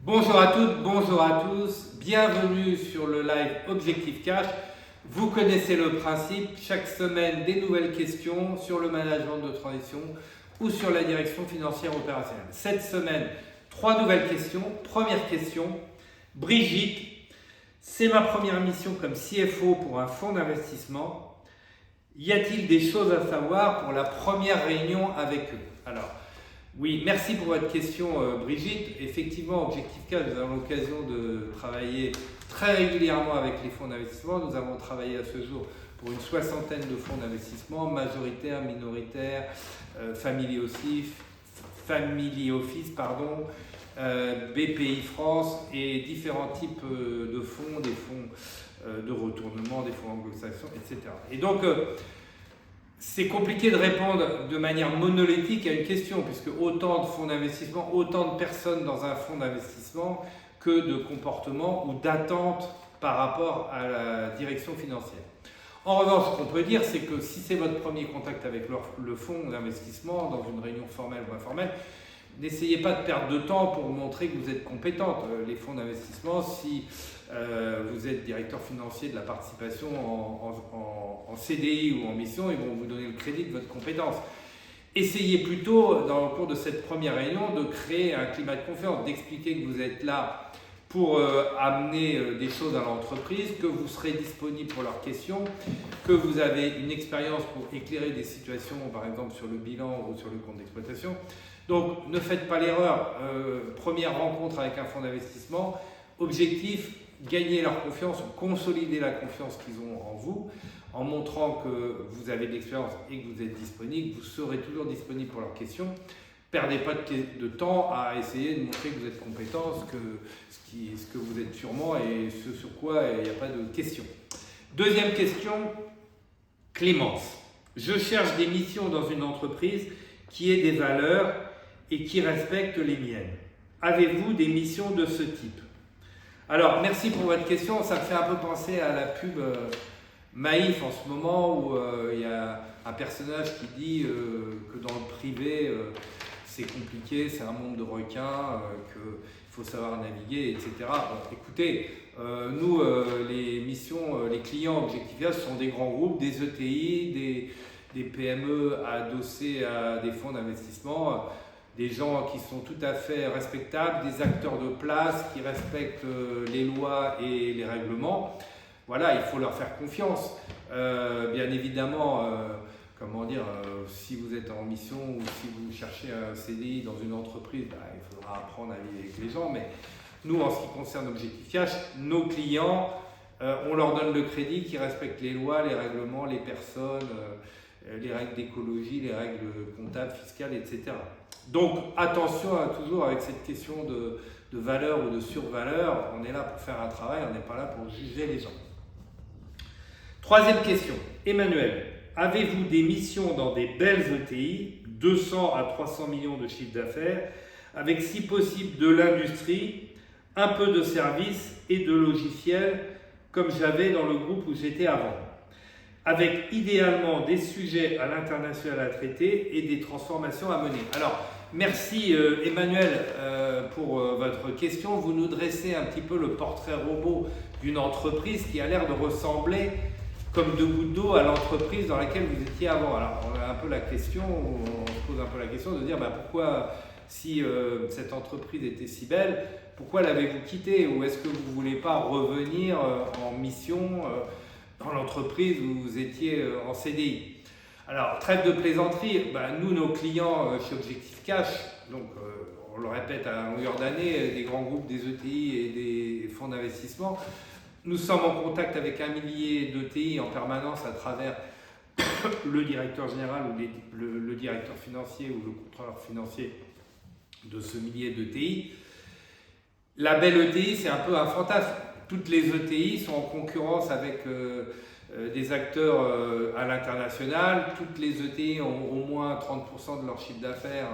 Bonjour à toutes, bonjour à tous, bienvenue sur le live Objectif Cash. Vous connaissez le principe, chaque semaine des nouvelles questions sur le management de transition ou sur la direction financière opérationnelle. Cette semaine, 3 nouvelles questions. Première question, Brigitte, c'est ma première mission comme CFO pour un fonds d'investissement. Y a-t-il des choses à savoir pour la première réunion avec eux? Alors, oui, merci pour votre question Brigitte. Effectivement, Objectif Cash, nous avons l'occasion de travailler très régulièrement avec les fonds d'investissement. Nous avons travaillé à ce jour pour une soixantaine de fonds d'investissement, majoritaires, minoritaires, family office, BPI France et différents types de fonds, des fonds de retournement, des fonds anglo-saxons, etc. Et donc, c'est compliqué de répondre de manière monolithique à une question, puisque autant de fonds d'investissement, autant de personnes dans un fonds d'investissement que de comportements ou d'attentes par rapport à la direction financière. En revanche, ce qu'on peut dire, c'est que si c'est votre premier contact avec le fonds d'investissement, dans une réunion formelle ou informelle, n'essayez pas de perdre de temps pour montrer que vous êtes compétente. Les fonds d'investissement, si vous êtes directeur financier de la participation en CDI ou en mission, ils vont vous donner le crédit de votre compétence. Essayez plutôt, dans le cours de cette première réunion, de créer un climat de confiance, d'expliquer que vous êtes là pour amener des choses à l'entreprise, que vous serez disponible pour leurs questions, que vous avez une expérience pour éclairer des situations, par exemple sur le bilan ou sur le compte d'exploitation. Donc ne faites pas l'erreur, première rencontre avec un fonds d'investissement, objectif, gagner leur confiance, consolider la confiance qu'ils ont en vous, en montrant que vous avez de l'expérience et que vous êtes disponible, vous serez toujours disponible pour leurs questions. Perdez pas de temps à essayer de montrer que vous êtes compétent, ce que vous êtes sûrement et ce sur quoi il n'y a pas de question. Deuxième question, Clémence. Je cherche des missions dans une entreprise qui ait des valeurs et qui respecte les miennes. Avez-vous des missions de ce type? Alors, merci pour votre question. Ça me fait un peu penser à la pub Maïf en ce moment où il y a un personnage qui dit que dans le privé, c'est compliqué, c'est un monde de requins, qu'il faut savoir naviguer, etc. Bon, écoutez, nous, les missions, les clients Objectif Cash sont des grands groupes, des ETI, des PME adossés à des fonds d'investissement, des gens qui sont tout à fait respectables, des acteurs de place qui respectent les lois et les règlements. Voilà, il faut leur faire confiance. Bien évidemment, si vous êtes en mission ou si vous cherchez un CDI dans une entreprise, il faudra apprendre à vivre avec les gens. Mais nous, en ce qui concerne Objectif Cash, nos clients, on leur donne le crédit qui respectent les lois, les règlements, les personnes, les règles d'écologie, les règles comptables, fiscales, etc. Donc attention toujours avec cette question de valeur ou de survaleur. On est là pour faire un travail, on n'est pas là pour juger les gens. Troisième question, Emmanuel. Avez-vous des missions dans des belles ETI, 200 à 300 millions de chiffre d'affaires, avec si possible de l'industrie, un peu de services et de logiciels, comme j'avais dans le groupe où j'étais avant, avec idéalement des sujets à l'international à traiter et des transformations à mener? Alors, merci Emmanuel pour votre question. Vous nous dressez un petit peu le portrait robot d'une entreprise qui a l'air de ressembler comme deux gouttes d'eau à l'entreprise dans laquelle vous étiez avant. Alors, on se pose un peu la question de dire pourquoi, si cette entreprise était si belle, pourquoi l'avez-vous quittée? Ou est-ce que vous ne voulez pas revenir en mission dans l'entreprise où vous étiez en CDI? Alors, trêve de plaisanterie, nous, nos clients chez Objectif Cash, donc on le répète à longueur d'année, des grands groupes, des ETI et des fonds d'investissement, nous sommes en contact avec 1 millier d'ETI en permanence à travers le directeur général ou le directeur financier ou le contrôleur financier de ce millier d'ETI. La belle ETI, c'est un peu un fantasme. Toutes les ETI sont en concurrence avec des acteurs à l'international. Toutes les ETI ont au moins 30% de leur chiffre d'affaires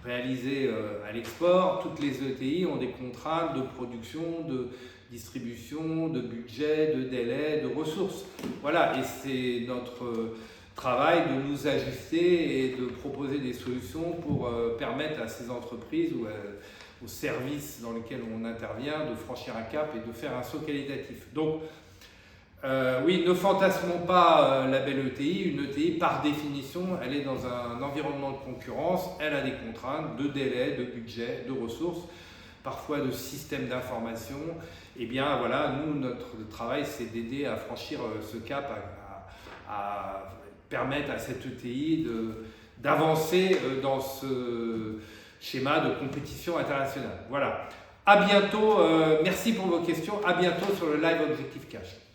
réalisé à l'export. Toutes les ETI ont des contraintes de production, de distribution, de budget, de délai, de ressources. Voilà, et c'est notre travail de nous ajuster et de proposer des solutions pour permettre à ces entreprises ou aux services dans lesquels on intervient, de franchir un cap et de faire un saut qualitatif. Donc, oui, ne fantasmons pas la belle ETI. Une ETI, par définition, elle est dans un environnement de concurrence, elle a des contraintes de délai, de budget, de ressources, parfois de systèmes d'information. Et bien voilà, nous, notre travail, c'est d'aider à franchir ce cap, à permettre à cette ETI d'avancer dans ce schéma de compétition internationale. Voilà. À bientôt. Merci pour vos questions. À bientôt sur le live Objectif Cash.